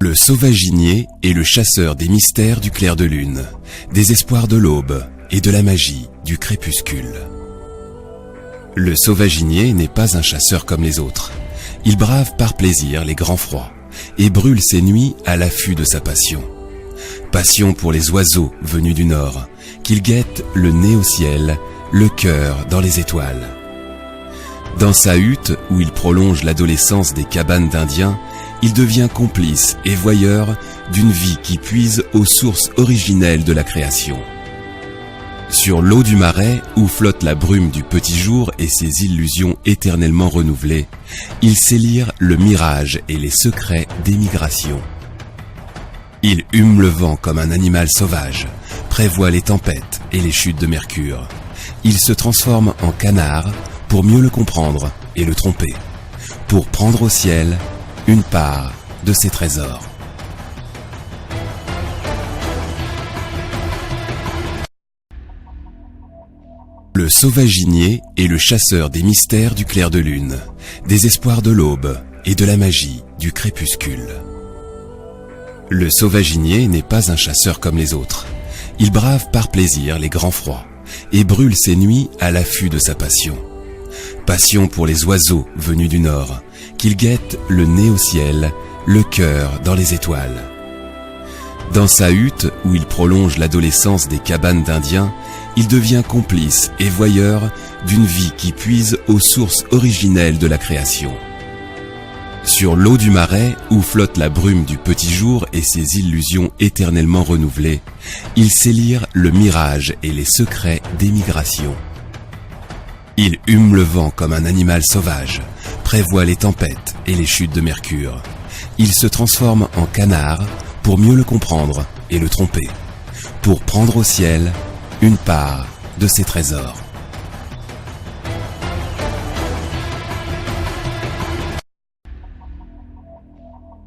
Le sauvaginier est le chasseur des mystères du clair de lune, des espoirs de l'aube et de la magie du crépuscule. Le sauvaginier n'est pas un chasseur comme les autres. Il brave par plaisir les grands froids et brûle ses nuits à l'affût de sa passion. Passion pour les oiseaux venus du nord, qu'il guette le nez au ciel, le cœur dans les étoiles. Dans sa hutte où il prolonge l'adolescence des cabanes d'Indiens, il devient complice et voyeur d'une vie qui puise aux sources originelles de la création. Sur l'eau du marais, où flotte la brume du petit jour et ses illusions éternellement renouvelées, il sait lire le mirage et les secrets des migrations. Il hume le vent comme un animal sauvage, prévoit les tempêtes et les chutes de mercure. Il se transforme en canard pour mieux le comprendre et le tromper, pour prendre au ciel une part de ses trésors. Le sauvaginier est le chasseur des mystères du clair de lune, des espoirs de l'aube et de la magie du crépuscule. Le sauvaginier n'est pas un chasseur comme les autres. Il brave par plaisir les grands froids et brûle ses nuits à l'affût de sa passion. Passion pour les oiseaux venus du nord, qu'il guette le nez au ciel, le cœur dans les étoiles. Dans sa hutte où il prolonge l'adolescence des cabanes d'Indiens, il devient complice et voyeur d'une vie qui puise aux sources originelles de la création. Sur l'eau du marais, où flotte la brume du petit jour et ses illusions éternellement renouvelées, il sait lire le mirage et les secrets des migrations. Il hume le vent comme un animal sauvage, prévoit les tempêtes et les chutes de mercure. Il se transforme en canard pour mieux le comprendre et le tromper, pour prendre au ciel une part de ses trésors.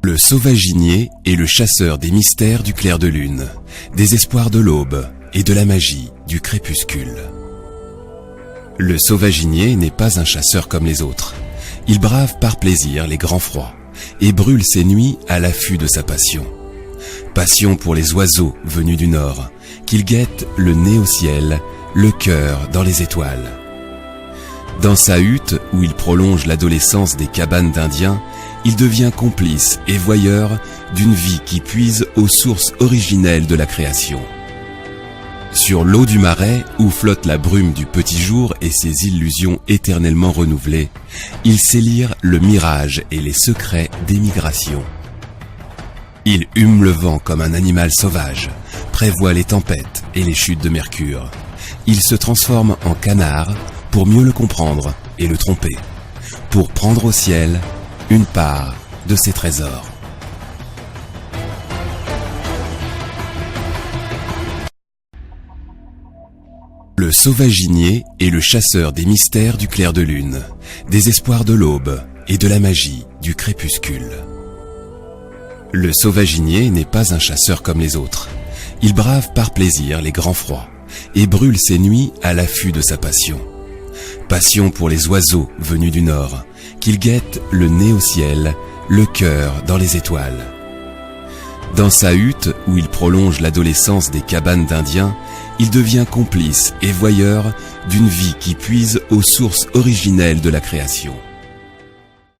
Le sauvaginier est le chasseur des mystères du clair de lune, des espoirs de l'aube et de la magie du crépuscule. Le sauvaginier n'est pas un chasseur comme les autres. Il brave par plaisir les grands froids et brûle ses nuits à l'affût de sa passion. Passion pour les oiseaux venus du nord, qu'il guette le nez au ciel, le cœur dans les étoiles. Dans sa hutte où il prolonge l'adolescence des cabanes d'Indiens, il devient complice et voyeur d'une vie qui puise aux sources originelles de la création. Sur l'eau du marais, où flotte la brume du petit jour et ses illusions éternellement renouvelées, il sait lire le mirage et les secrets des migrations. Il hume le vent comme un animal sauvage, prévoit les tempêtes et les chutes de mercure. Il se transforme en canard pour mieux le comprendre et le tromper, pour prendre au ciel une part de ses trésors. Le sauvaginier est le chasseur des mystères du clair de lune, des espoirs de l'aube et de la magie du crépuscule. Le sauvaginier n'est pas un chasseur comme les autres. Il brave par plaisir les grands froids et brûle ses nuits à l'affût de sa passion. Passion pour les oiseaux venus du nord, qu'il guette le nez au ciel, le cœur dans les étoiles. Dans sa hutte où il prolonge l'adolescence des cabanes d'Indiens, il devient complice et voyeur d'une vie qui puise aux sources originelles de la création.